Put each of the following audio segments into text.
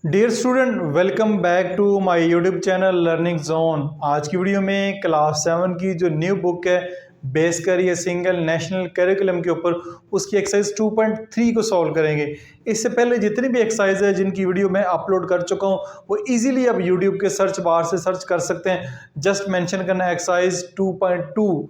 Dear student, welcome back to my YouTube channel learning zone. आज की video में class 7 की जो न्यू बुक है बेस करिए सिंगल नेशनल करिकुलम के ऊपर, उसकी एक्सरसाइज 2.3 को सॉल्व करेंगे। इससे पहले जितनी भी एक्सरसाइज है जिनकी वीडियो मैं अपलोड कर चुका हूँ वो इजीली आप यूट्यूब के सर्च बार से सर्च कर सकते हैं। जस्ट मेंशन करना exercise 2.2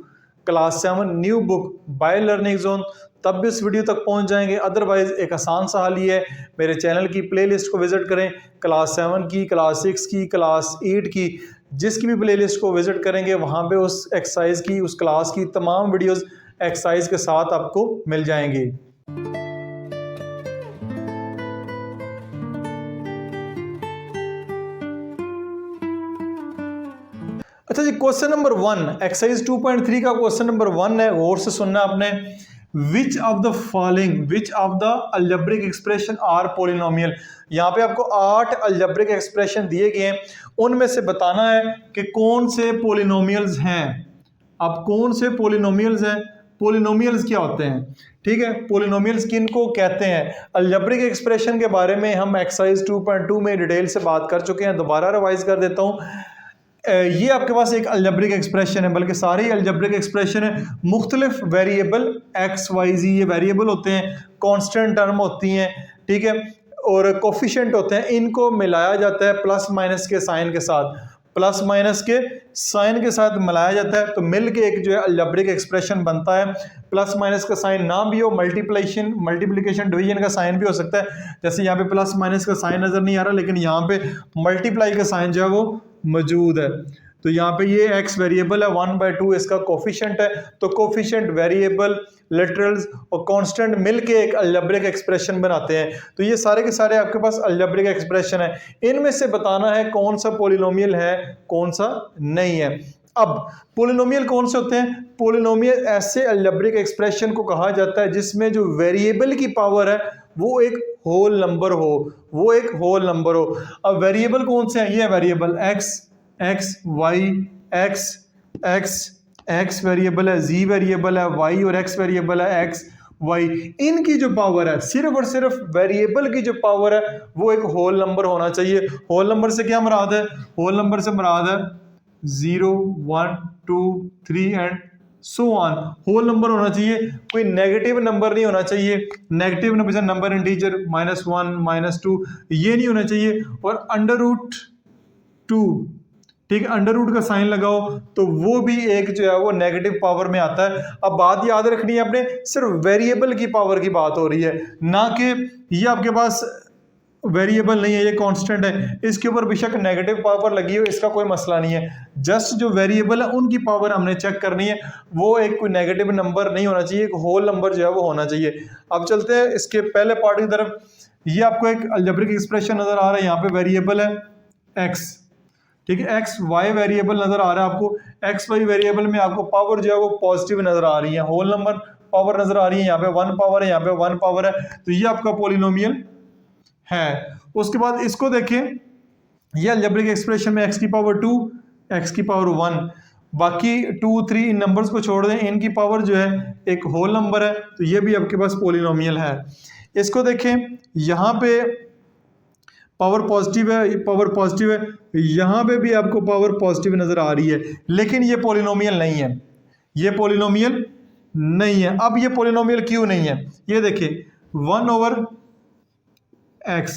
class 7 new book by learning zone, तब भी इस वीडियो तक पहुंच जाएंगे। अदरवाइज एक आसान सा हल ही है, मेरे चैनल की प्लेलिस्ट को विजिट करें। क्लास 7 की, क्लास 6 की, क्लास 8 की, जिसकी भी प्लेलिस्ट को विजिट करेंगे वहां पे उस एक्सरसाइज की, उस क्लास की तमाम वीडियोस एक्सरसाइज के साथ आपको मिल जाएंगे। अच्छा जी, क्वेश्चन नंबर 1 एक्सरसाइज 2.3 का क्वेश्चन नंबर 1 है, गौर से सुनना आपने। Which of the following, which of the algebraic expression are polynomial. यहाँ पे आपको 8 अलजेब्रिक एक्सप्रेशन दिए गए हैं, उनमें से बताना है कि कौन से पोलिनोमियल्स हैं। अब कौन से पोलिनोमियल्स हैं, पोलिनोमियल्स क्या होते हैं, ठीक है, पोलिनोमियल्स किन को कहते हैं। अलजेब्रिक एक्सप्रेशन के बारे में हम एक्सरसाइज 2.2 में डिटेल से बात कर चुके हैं, दोबारा रिवाइज कर देता हूँ। ये आपके पास एक अलजेब्रिक एक्सप्रेशन है, बल्कि सारे ही अलजेब्रिक एक्सप्रेशन है। मुख्तलिफ वेरिएबल एक्स वाई जी ये वेरिएबल होते हैं, कांस्टेंट टर्म होती हैं, ठीक है, और कोफिशिएंट होते हैं। इनको मिलाया जाता है प्लस माइनस के साइन के साथ, प्लस माइनस के साइन के साथ मिलाया जाता है तो मिल के एक जो है अलजेब्रिक एक्सप्रेशन बनता है। प्लस माइनस का साइन ना भी हो, मल्टीप्लिकेशन डिवीजन का साइन भी हो सकता है। जैसे यहाँ पे प्लस माइनस का साइन नजर नहीं आ रहा, लेकिन यहाँ पे मल्टीप्लाई का साइन जो है वो मौजूद है। तो यहाँ पे ये x वेरिएबल है, 1/2 इसका कोफिशिएंट है। तो कोफिशिएंट, वेरिएबल, लिटरल्स और कांस्टेंट मिलके एक अलजेब्रिक एक्सप्रेशन बनाते हैं। तो ये सारे के सारे आपके पास अलजेब्रिक एक्सप्रेशन है। इनमें से बताना है कौन सा पोलिनोमियल है, कौन सा नहीं है। अब पोलिनोमियल कौन से होते हैं? पोलिनोमियल ऐसे अलजेब्रिक एक्सप्रेशन को कहा जाता है जिसमें जो वेरिएबल की पावर है वो एक होल नंबर हो, वो एक होल नंबर हो। अब वेरिएबल कौन से हैं? ये variable x, x, y, x, x, x variable है, z वेरिएबल है, y और x वेरिएबल है, x, y। इनकी जो पावर है, सिर्फ और सिर्फ वेरिएबल की जो पावर है वो एक होल नंबर होना चाहिए। होल नंबर से क्या मुराद है? होल नंबर से मुराद है 0, 1, 2, 3 and so on. Whole number होना चाहिए, कोई नेगेटिव नंबर नहीं होना चाहिए। नेगेटिव नंबर इंटीजर -1, -2 ये नहीं होना चाहिए। और √2, ठीक है, अंडर रूट का साइन लगाओ तो वो भी एक जो है वो नेगेटिव पावर में आता है। अब बात याद रखनी है आपने, सिर्फ वेरिएबल की पावर की बात हो रही है, ना कि ये आपके पास वेरिएबल नहीं है, ये कांस्टेंट है, इसके ऊपर बेशक नेगेटिव पावर लगी हो, इसका कोई मसला नहीं है। जस्ट जो वेरिएबल है उनकी पावर हमने चेक करनी है, वो एक कोई नेगेटिव नंबर नहीं होना चाहिए, एक होल नंबर जो है वो होना चाहिए। अब चलते हैं इसके पहले पार्ट की तरफ। ये आपको एक अलजेब्रिक एक्सप्रेशन नजर आ रहा है, यहाँ पे वेरिएबल है x, ठीक है, एक्स वाई वेरिएबल नजर आ रहा है आपको। एक्स वाई वेरिएबल में आपको पावर जो है वो पॉजिटिव नजर आ रही है, होल नंबर पावर नजर आ रही है। यहाँ पे 1 पावर है, यहाँ पे 1 पावर है, तो ये आपका पोलिनोमियल है। उसके बाद इसको देखें, ये अलजेब्रिक एक्सप्रेशन में x की पावर 2, x की पावर 1, बाकी 2, 3 इन नंबर्स को छोड़ दें, इनकी पावर जो है एक होल नंबर है, तो ये भी आपके पास पोलिनोमियल है। इसको देखें, यहाँ पे पावर पॉजिटिव है, पावर पॉजिटिव है, यहाँ पे भी आपको पावर पॉजिटिव नजर आ रही है, लेकिन ये पोलिनोमियल नहीं है, ये पोलिनोमियल नहीं है। अब ये पोलिनोमियल क्यों नहीं है? ये देखिए 1/x,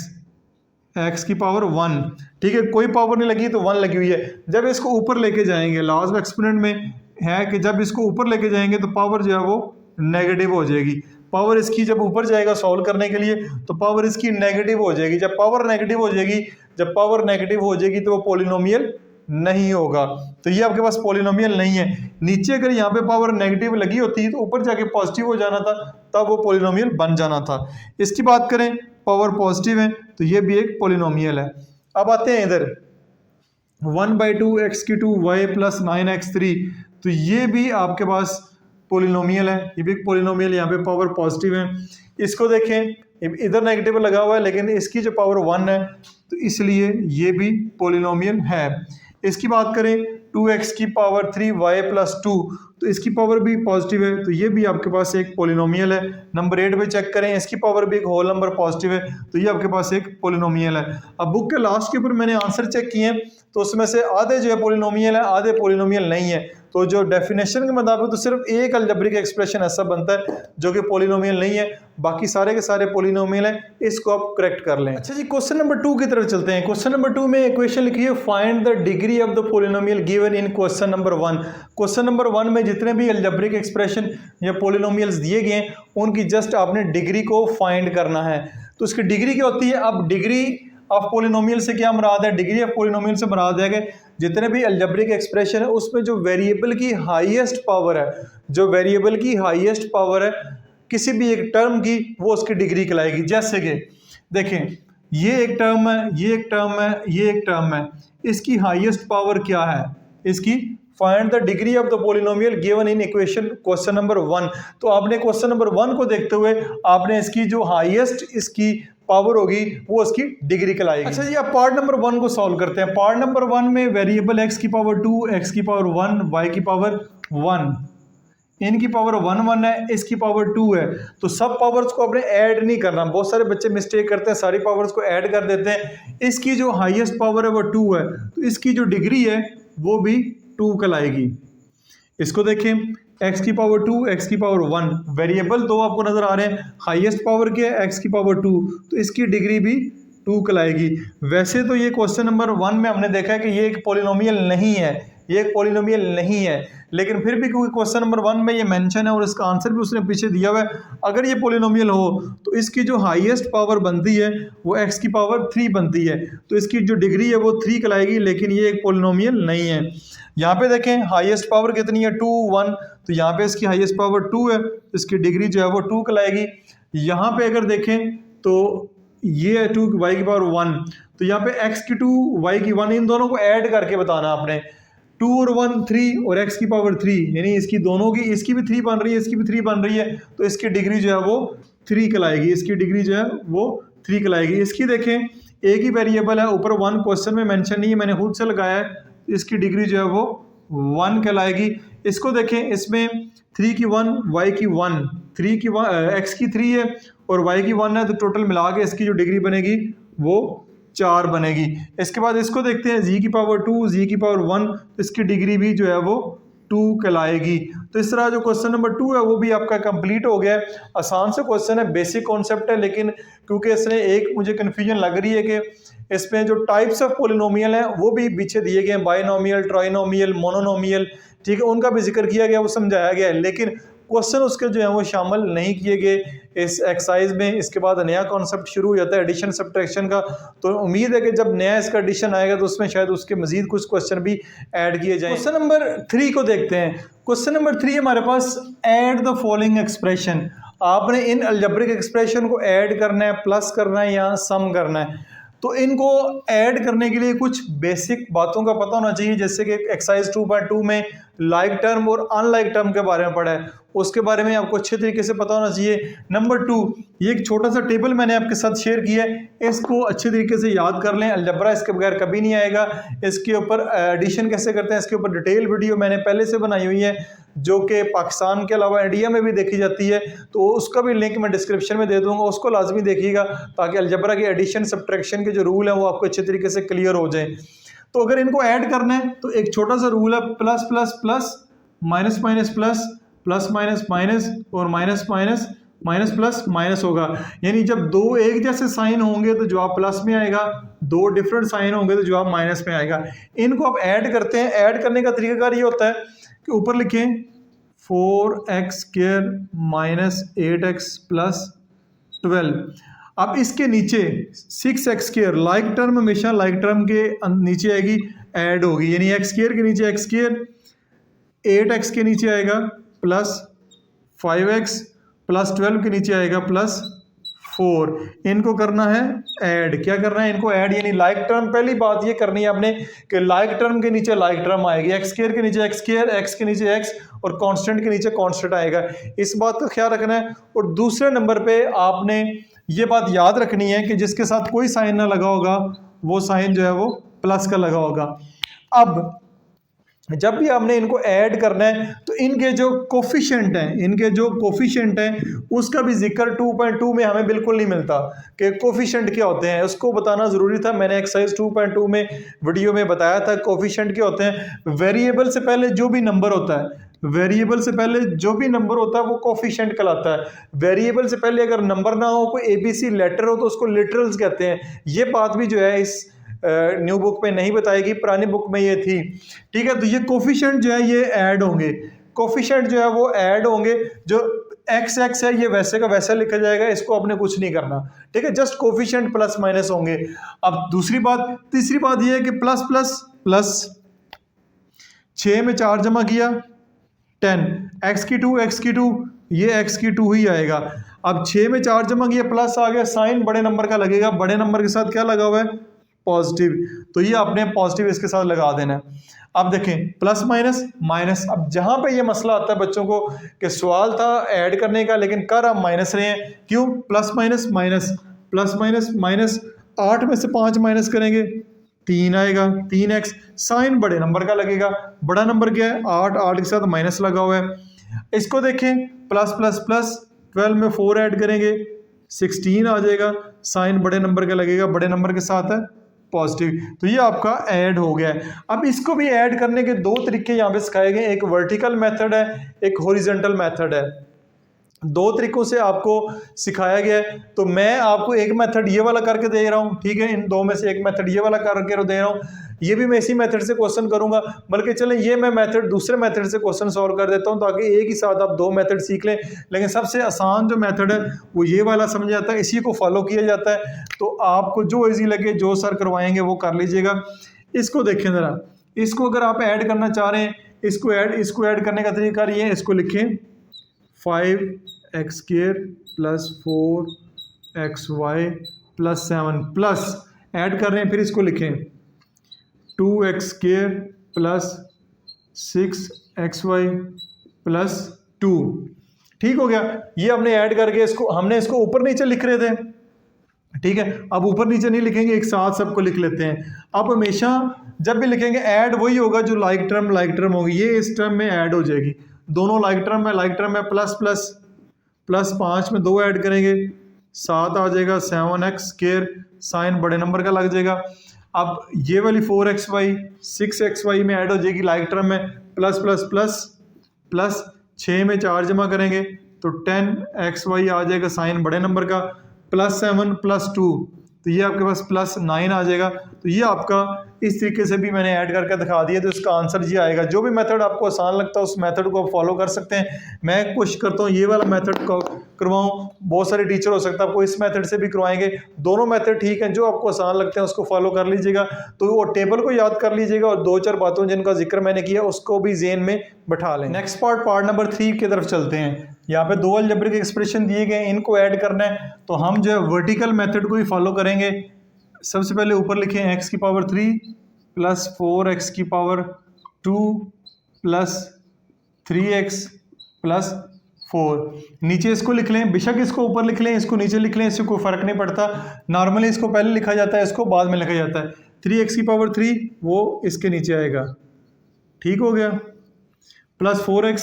x की पावर 1, ठीक है, कोई पावर नहीं लगी तो 1 लगी हुई है। जब इसको ऊपर लेके जाएंगे, लॉज ऑफ एक्सपोनेंट में है कि जब इसको ऊपर लेके जाएंगे तो पावर जो है वो नेगेटिव हो जाएगी। पावर इसकी जब ऊपर जाएगा सॉल्व करने के लिए तो पावर इसकी नेगेटिव हो जाएगी। जब पावर नेगेटिव हो जाएगी, जब पावर नेगेटिव हो जाएगी तो वो पोलिनोमियल नहीं होगा। तो ये आपके पास पोलिनोमियल नहीं है। नीचे अगर यहाँ पे पावर नेगेटिव लगी होती तो ऊपर जाके पॉजिटिव हो जाना था, तब वो पोलिनोमियल बन जाना था। इसकी बात करें, पावर पॉजिटिव है तो ये भी एक पोलिनोमियल है। अब आते हैं इधर 1/2 x की 2 y + 9x3, तो ये भी आपके पास पोलिनोमियल है, ये भी एक पोलिनोमियल, यहाँ पे पावर पॉजिटिव है। इसको देखें, इधर नेगेटिव लगा हुआ है लेकिन इसकी जो पावर 1 है तो इसलिए ये भी पोलिनोमियल है। इसकी बात करें 2x की पावर 3 y प्लस 2, तो इसकी पावर भी पॉजिटिव है, तो ये भी आपके पास एक पोलिनोमियल है। नंबर 8 पे चेक करें, इसकी पावर भी एक होल नंबर पॉजिटिव है, तो ये आपके पास एक पोलिनोमियल है। अब बुक के लास्ट के ऊपर मैंने आंसर चेक किए हैं, तो उसमें से आधे जो है पोलिनोमियल है, आधे पोलिनोमियल नहीं है। तो जो डेफिनेशन के मुताबिक तो सिर्फ एक अलजेब्रिक एक्सप्रेशन ऐसा बनता है जो कि पोलिनोमियल नहीं है, बाकी सारे के सारे पोलिनोमियल हैं। इसको आप करेक्ट कर लें। अच्छा जी, क्वेश्चन नंबर 2 की तरफ चलते हैं। क्वेश्चन नंबर 2 में इक्वेशन लिखी है, find the degree of the polynomial given in question number 1। Question number 1 में जितने भी अलजेब्रिक एक्सप्रेशन या पोलिनोमियल्स दिए गए हैं उनकी जस्ट आपने डिग्री को फाइंड करना है। तो उसकी डिग्री क्या होती है? अब डिग्री ऑफ पोलिनोमियल से क्या मुराद है? डिग्री ऑफ पोलिनोमियल से मुराद है कि जितने भी अलजेब्रिक एक्सप्रेशन है उसमें जो वेरिएबल की हाईएस्ट पावर है, जो वेरिएबल की हाईएस्ट पावर है किसी भी एक टर्म की, वो उसकी डिग्री कहलाएगी। जैसे कि देखें, ये एक टर्म है, ये एक टर्म है, ये एक टर्म है, इसकी हाईएस्ट पावर क्या है? इसकी find the degree of the polynomial given in equation question number 1। तो आपने क्वेश्चन नंबर 1 को देखते हुए आपने इसकी जो हाईएस्ट इसकी पावर होगी वो उसकी डिग्री कहलाएगी। अच्छा जी, अब पार्ट नंबर 1 को सॉल्व करते हैं। पार्ट नंबर 1 में वेरिएबल x की पावर 2, x की पावर 1, y की पावर 1, इनकी पावर 1 1 है, इसकी पावर 2 है। तो सब पावर्स को आपने ऐड नहीं करना। बहुत सारे बच्चे मिस्टेक करते हैं, सारी पावर्स को ऐड कर देते हैं। इसकी जो हाईएस्ट पावर है वो 2 है, तो इसकी जो डिग्री है वो भी 2 कहलाएगी। इसको देखें, x की पावर 2, x की पावर 1, वेरिएबल दो आपको नजर आ रहे हैं, हाईएस्ट पावर क्या है? x की पावर 2, तो इसकी डिग्री भी 2 कहलाएगी। वैसे तो ये क्वेश्चन नंबर 1 में हमने देखा है कि ये एक पोलिनोमियल नहीं है, ये एक पोलिनोमियल नहीं है, लेकिन फिर भी क्योंकि क्वेश्चन नंबर 1 में ये मेंशन है और इसका आंसर भी उसने पीछे दिया हुआ है, अगर ये पोलिनोमियल हो तो इसकी जो हाईएस्ट पावर बनती है वो x की पावर 3 बनती है, तो इसकी जो डिग्री है वो 3 कहलाएगी, लेकिन ये एक पोलिनोमियल नहीं है। यहाँ पे देखें हाईएस्ट पावर कितनी है? 2 1, तो यहाँ पे इसकी हाईएस्ट पावर 2 है, तो इसकी डिग्री जो है वो 2 कहलाएगी। यहाँ पे अगर देखें तो ये है 2 y की पावर 1, तो यहाँ पे x की 2 y की 1, इन दोनों को ऐड करके बताना आपने। 2 और 1 3 और x की पावर 3, यानी इसकी दोनों की, इसकी भी 3 बन रही है, इसकी भी 3 बन रही है, तो इसकी डिग्री जो है वो 3 कहलाएगी। इसकी डिग्री जो है वो 3 कहलाएगी। इसकी देखें एक ही वेरिएबल है, ऊपर 1 क्वेश्चन में मेंशन नहीं है, मैंने खुद से लगाया है, इसकी डिग्री जो है वो 1 कहलाएगी। इसको देखें, इसमें 3 की 1 y की 1, 3 की 1 x की 3 है और y की 1 है, तो टोटल मिला के इसकी जो डिग्री बनेगी वो 4 बनेगी। इसके बाद इसको देखते हैं, z की पावर 2, z की पावर 1, तो इसकी डिग्री भी जो है वो 2 कहलाएगी। तो इस तरह जो क्वेश्चन नंबर 2 है वो भी आपका कंप्लीट हो गया है। आसान से क्वेश्चन है, बेसिक कॉन्सेप्ट है, लेकिन क्योंकि इसने एक मुझे कन्फ्यूजन लग रही है कि इसमें जो टाइप्स ऑफ पोलिनोमियल हैं वो भी पीछे दिए गए हैं, बाइनोमियल, ट्राइनोमियल, मोनोनोमियल, ठीक है, उनका भी जिक्र किया गया, वो समझाया गया है, लेकिन क्वेश्चन उसके जो है वो शामिल नहीं किए गए इस एक्सरसाइज में। इसके बाद नया कॉन्सेप्ट शुरू हो जाता है एडिशन सब्ट्रैक्शन का, तो उम्मीद है कि जब नया इसका एडिशन आएगा तो उसमें शायद उसके मजीद कुछ क्वेश्चन भी ऐड किए जाएं। क्वेश्चन नंबर 3 को देखते हैं। क्वेश्चन नंबर 3 हमारे पास, ऐड द फॉलोइंग एक्सप्रेशन। आपने इन अलजेब्रिक एक्सप्रेशन को ऐड करना है, प्लस करना है या सम करना है। तो इनको ऐड करने के लिए कुछ बेसिक बातों का पता होना चाहिए, जैसे कि एक्सरसाइज 2.2 में लाइक टर्म और अनलाइक टर्म के बारे में पढ़ा है, उसके बारे में आपको अच्छे तरीके से पता होना चाहिए। नंबर 2, ये एक छोटा सा टेबल मैंने आपके साथ शेयर किया है, इसको अच्छे तरीके से याद कर लें। अलजबरा इसके बगैर कभी नहीं आएगा। इसके ऊपर एडिशन कैसे करते हैं इसके ऊपर डिटेल वीडियो मैंने पहले से बनाई हुई है, जो कि पाकिस्तान के अलावा इंडिया में भी देखी जाती है, तो उसका भी लिंक मैं डिस्क्रिप्शन में दे दूंगा, उसको लाजमी देखिएगा ताकि अलजबरा की एडिशन सब्ट्रैक्शन के जो रूल हैं वो आपको अच्छे तरीके से क्लियर हो जाए। तो अगर इनको ऐड करना है तो एक छोटा सा रूल है, plus plus plus, minus minus plus, plus minus minus और minus minus minus plus minus होगा। यानी जब दो एक जैसे साइन होंगे तो जवाब प्लस में आएगा, दो डिफरेंट साइन होंगे तो जवाब माइनस में आएगा। इनको आप ऐड करते हैं। ऐड करने का तरीकाकार ये होता है कि ऊपर लिखें 4x² माइनस 8x प्लस 12। अब इसके नीचे 6x², लाइक टर्म हमेशा लाइक टर्म के नीचे आएगी, ऐड होगी, यानी x² के नीचे x², 8x के नीचे आएगा प्लस 5x, प्लस 12 के नीचे आएगा प्लस 4। इनको करना है ऐड। क्या करना है इनको ऐड, यानी लाइक टर्म। पहली बात ये करनी है आपने कि लाइक टर्म के नीचे लाइक टर्म आएगी, x² के नीचे x², x के नीचे x और कांस्टेंट के नीचे कांस्टेंट आएगा। इस बात का ख्याल रखना है। और दूसरे नंबर पे आपने ये बात याद रखनी है कि जिसके साथ कोई साइन ना लगा होगा वो साइन जो है वो प्लस का लगा होगा। अब जब भी आपने इनको ऐड करना है तो इनके जो कोफिशिएंट हैं उसका भी जिक्र 2.2 में हमें बिल्कुल नहीं मिलता कि कोफिशिएंट क्या होते हैं, उसको बताना ज़रूरी था। मैंने एक्सरसाइज 2.2 में वीडियो में बताया था कोफिशिएंट क्या होते हैं। वेरिएबल से पहले जो भी नंबर होता है वो कोफिशिएंट कहलाता है। वेरिएबल से पहले अगर नंबर ना हो, कोई एबीसी लेटर हो, तो उसको लिटरल्स कहते हैं। ये बात भी जो है इस न्यू बुक में नहीं बताएगी, पुरानी बुक में ये थी। ठीक है, तो ये कोफिशिएंट जो है ये ऐड होंगे, कोफिशिएंट जो है वो ऐड होंगे। जो एक्स एक्स है ये वैसे का वैसा लिखा जाएगा, इसको आपने कुछ नहीं करना। ठीक है, जस्ट कोफिशिएंट प्लस माइनस होंगे। अब तीसरी बात ये है कि प्लस प्लस प्लस 6 में 4 जमा किया 10, एक्स की 2 ये एक्स की 2 ही आएगा। अब 6 में 4 जमा किया, प्लस आ गया, साइन बड़े नंबर का लगेगा, बड़े नंबर के साथ क्या लगा हुआ है, पॉजिटिव, तो ये आपने पॉजिटिव इसके साथ लगा देना है। अब देखें प्लस माइनस माइनस। अब जहां पे ये मसला आता है बच्चों को कि सवाल था ऐड करने का लेकिन कर आप माइनस रहे हैं, क्यों, प्लस माइनस माइनस, 8 में से 5 माइनस करेंगे 3 आएगा, 3x, साइन बड़े नंबर का लगेगा, बड़ा नंबर क्या है 8 के साथ माइनस लगा हुआ है। इसको देखें प्लस प्लस प्लस 12 में 4 ऐड करेंगे 16 आ जाएगा, साइन बड़े नंबर का लगेगा, बड़े नंबर के साथ है पॉजिटिव, तो ये आपका ऐड हो गया है। अब इसको भी ऐड करने के 2 तरीके यहाँ पे सिखाए गए, एक वर्टिकल मेथड है, एक हॉरिजॉन्टल मेथड है। 2 तरीकों से आपको सिखाया गया है, तो मैं आपको एक मेथड ये वाला करके दे रहा हूँ। ठीक है, इन 2 में से एक मेथड ये वाला करके दे रहा हूँ, ये भी मैं इसी मेथड से क्वेश्चन करूंगा, बल्कि चलें ये मैं मेथड दूसरे मेथड से क्वेश्चन सॉल्व कर देता हूं ताकि एक ही साथ आप 2 मेथड सीख लें। लेकिन सबसे आसान जो मेथड है वो ये वाला समझ आता है, इसी को फॉलो किया जाता है। तो आपको जो इजी लगे, जो सर करवाएंगे वो कर लीजिएगा। इसको देखें ज़रा, इसको अगर आप ऐड करना चाह रहे हैं, इसको ऐड करने का तरीका ये है, इसको लिखें 5x² plus 4xy plus 7 plus add कर रहे हैं, फिर इसको लिखें 2x² प्लस 6xy प्लस 2। ठीक हो गया, ये हमने ऐड करके हमने इसको ऊपर नीचे लिख रहे थे। ठीक है, अब ऊपर नीचे नहीं लिखेंगे, एक साथ सबको लिख लेते हैं। अब हमेशा जब भी लिखेंगे ऐड वही होगा जो लाइक टर्म होगी, ये इस टर्म में ऐड हो जाएगी, दोनों लाइक टर्म में प्लस प्लस प्लस 5 में 2 ऐड करेंगे 7 आ जाएगा, 7x², साइन बड़े नंबर का लग जाएगा। अब ये वाली 4xy 6xy में ऐड हो जाएगी लाइक टर्म में, प्लस प्लस प्लस प्लस 6 में 4 जमा करेंगे तो 10xy आ जाएगा, साइन बड़े नंबर का, प्लस 7 प्लस 2, तो ये आपके पास प्लस 9 आ जाएगा। तो ये आपका इस तरीके से भी मैंने ऐड करके दिखा दिया, तो इसका आंसर ये आएगा। जो भी मेथड आपको आसान लगता है उस मेथड को आप फॉलो कर सकते हैं। मैं कोशिश करता हूँ ये वाला मेथड को करवाऊँ, बहुत सारे टीचर हो सकता है आपको इस मेथड से भी करवाएंगे, दोनों मेथड ठीक हैं, जो आपको आसान लगते हैं उसको फॉलो कर लीजिएगा। तो वो टेबल को याद कर लीजिएगा और 2-4 बातों जिनका जिक्र मैंने किया उसको भी ज़हन में बैठा लें। नेक्स्ट पार्ट नंबर 3 की तरफ चलते हैं। यहाँ पे 2 अलजेब्रिक एक्सप्रेशन दिए गए, इनको ऐड करना है, तो हम जो है वर्टिकल मेथड को ही फॉलो करेंगे। सबसे पहले ऊपर लिखें x की पावर 3 प्लस 4x की पावर 2 प्लस 3x प्लस 4, नीचे इसको लिख लें, बेशक इसको ऊपर लिख लें, इसको नीचे लिख लें, इससे कोई फ़र्क नहीं पड़ता। नॉर्मली इसको पहले लिखा जाता है, इसको बाद में लिखा जाता है। 3x की पावर 3 वो इसके नीचे आएगा, ठीक हो गया, प्लस 4x,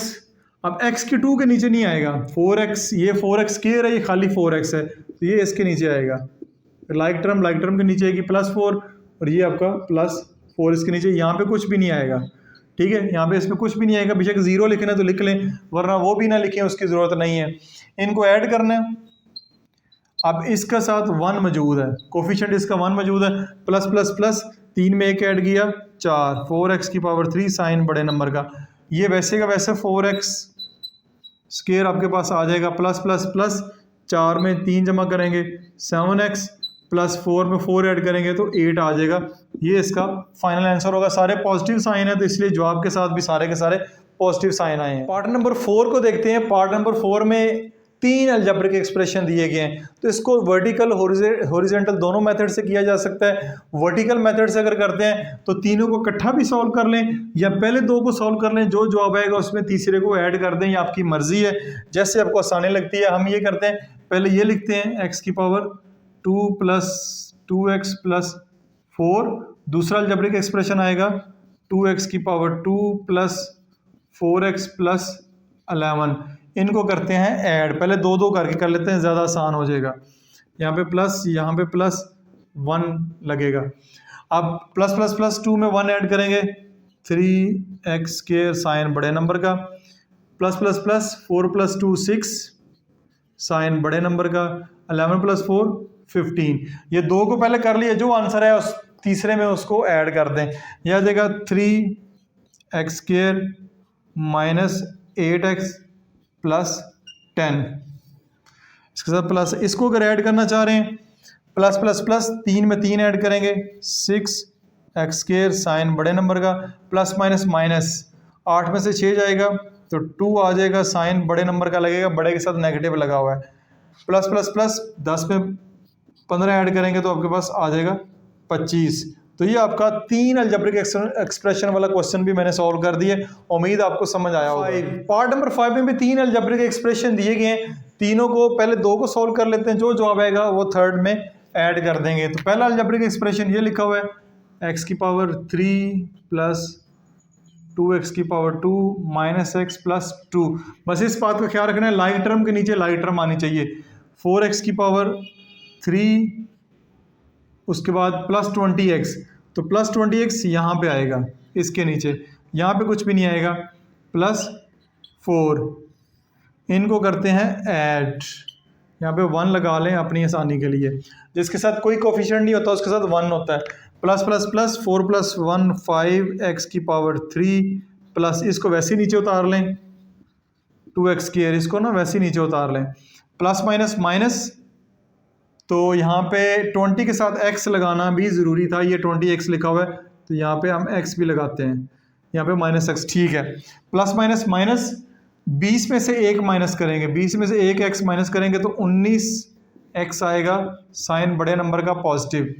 अब x की 2 के नीचे नहीं आएगा, 4x, ये 4x² है, ये खाली 4x है, तो ये इसके नीचे आएगा, लाइक टर्म के नीचे आएगी प्लस 4, और ये आपका प्लस 4 इसके नीचे, यहाँ पे कुछ भी नहीं आएगा। ठीक है, यहाँ पे इसमें कुछ भी नहीं आएगा, बेशक 0 लिखना तो लिख लें, वरना वो भी ना लिखें, उसकी ज़रूरत नहीं है। इनको ऐड करना है, अब इसका साथ 1 मौजूद है, कोफिशिएंट इसका 1 मौजूद है, प्लस प्लस प्लस 3 में 1 ऐड किया 4, 4x की पावर 3 साइन बड़े नंबर का, ये वैसे का वैसे 4x² आपके पास आ जाएगा, प्लस प्लस प्लस 4 में 3 जमा करेंगे 7x प्लस 4 में 4 ऐड करेंगे तो 8 आ जाएगा। ये इसका फाइनल आंसर होगा। सारे पॉजिटिव साइन है तो इसलिए जवाब के साथ भी सारे के सारे पॉजिटिव साइन आए हैं। पार्ट नंबर 4 को देखते हैं। पार्ट नंबर 4 में 3 अलजेब्रिक एक्सप्रेशन दिए गए हैं, तो इसको वर्टिकल हॉरिजॉन्टल दोनों मेथड से किया जा सकता है। वर्टिकल मेथड से अगर करते हैं तो तीनों को इकट्ठा भी सॉल्व कर लें या पहले 2 को सॉल्व कर लें, जो जवाब आएगा उसमें तीसरे को ऐड कर दें, ये आपकी मर्जी है, जैसे आपको आसानी लगती है। हम ये करते हैं, पहले ये लिखते हैं x की पावर 2 प्लस 2x प्लस 4, दूसरा अलजेब्रिक एक्सप्रेशन आएगा 2x की पावर 2 प्लस 4x प्लस 11, इनको करते हैं ऐड। पहले दो दो करके कर लेते हैं, ज़्यादा आसान हो जाएगा। यहाँ पे प्लस, यहाँ पे प्लस 1 लगेगा। अब प्लस प्लस प्लस 2 में 1 ऐड करेंगे, 3x स्क्वायर साइन बड़े नंबर का, plus plus plus 4 plus 2 6 sign बड़े नंबर का, 11 प्लस 4 15। ये दो को पहले कर लिए, जो आंसर है उस तीसरे में उसको ऐड कर दें। यह आ जाएगा 3x square minus 8x plus 10, इसके साथ प्लस। इसको अगर ऐड करना चाह रहे हैं, प्लस प्लस प्लस 3 में 3 ऐड करेंगे, 6x स्क्वायर साइन बड़े नंबर का, प्लस माइनस माइनस 8 में से 6 जाएगा तो 2 आ जाएगा, साइन बड़े नंबर का लगेगा, बड़े के साथ नेगेटिव लगा हुआ है। प्लस प्लस प्लस 10 में 15 ऐड करेंगे तो आपके पास आ जाएगा 25। तो ये आपका 3 अलजेब्रिक एक्सप्रेशन वाला क्वेश्चन भी मैंने सॉल्व कर दिए। उम्मीद आपको समझ आया होगा। पार्ट नंबर 5 में भी 3 अलजेब्रिक एक्सप्रेशन दिए गए हैं, तीनों को पहले दो को सॉल्व कर लेते हैं, जो जवाब आएगा वो थर्ड में ऐड कर देंगे। तो पहला अलजेब्रिक एक्सप्रेशन ये लिखा हुआ है, x की पावर 3 प्लस 2x की पावर 2 माइनस x प्लस 2। बस इस बात का ख्याल रखना है, लाइक टर्म के नीचे लाइक टर्म आनी चाहिए। 4x की पावर 3, उसके बाद प्लस 20x, तो प्लस 20x यहाँ पे आएगा, इसके नीचे, यहाँ पे कुछ भी नहीं आएगा, प्लस 4। इनको करते हैं ऐड, यहाँ पे 1 लगा लें अपनी आसानी के लिए। जिसके साथ कोई कोफिशिएंट नहीं होता उसके साथ 1 होता है। Plus plus plus 4 plus 1 5x की पावर 3 प्लस, इसको वैसे ही नीचे उतार लें, 2x स्क्वायर, इसको ना वैसे ही नीचे उतार लें। प्लस माइनस माइनस, तो यहाँ पे 20 के साथ x लगाना भी ज़रूरी था, ये 20x लिखा हुआ है तो यहाँ पे हम x भी लगाते हैं, यहाँ पे माइनस x, ठीक है। प्लस माइनस माइनस, 20 में से 1 माइनस करेंगे, 20 में से 1 x माइनस करेंगे तो 19x आएगा, साइन बड़े नंबर का पॉजिटिव।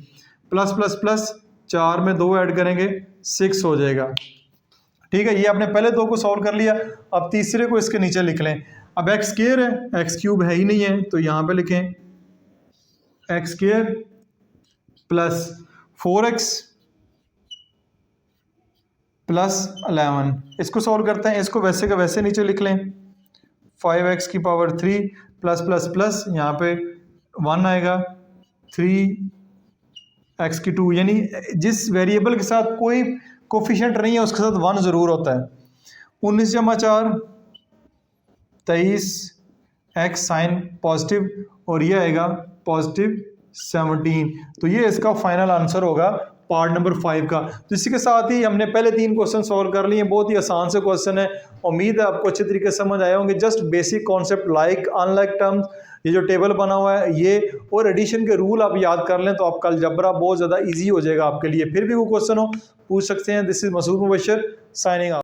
प्लस प्लस प्लस 4 में 2 ऐड करेंगे, 6 हो जाएगा, ठीक है। ये आपने पहले दो को सॉल्व कर लिया, अब तीसरे को इसके नीचे लिख लें। अब x स्क्वायर है, x क्यूब है ही नहीं है, तो यहाँ पे लिखें x square plus 4x plus 11। इसको सॉल्व करते हैं, इसको वैसे का वैसे नीचे लिख लें, 5x की पावर 3 प्लस प्लस प्लस, यहाँ पे 1 आएगा, 3x की 2, यानी जिस वेरिएबल के साथ कोई कोफिशिएंट नहीं है उसके साथ 1 ज़रूर होता है। 19 जमा 4 23, x साइन पॉजिटिव, और ये आएगा पॉजिटिव 17। तो ये इसका फाइनल आंसर होगा पार्ट नंबर 5 का। तो इसी के साथ ही हमने पहले 3 क्वेश्चन सॉल्व कर लिए, बहुत ही आसान से क्वेश्चन है। उम्मीद है आपको अच्छे तरीके से समझ आए होंगे। Just basic concept like unlike terms, ये जो टेबल बना हुआ है ये, और एडिशन के रूल आप याद कर लें तो आपका अलजेब्रा बहुत ज़्यादा ईजी हो जाएगा आपके लिए। फिर भी वो क्वेश्चन हो पूछ सकते हैं। This is Masood Mubashar signing out.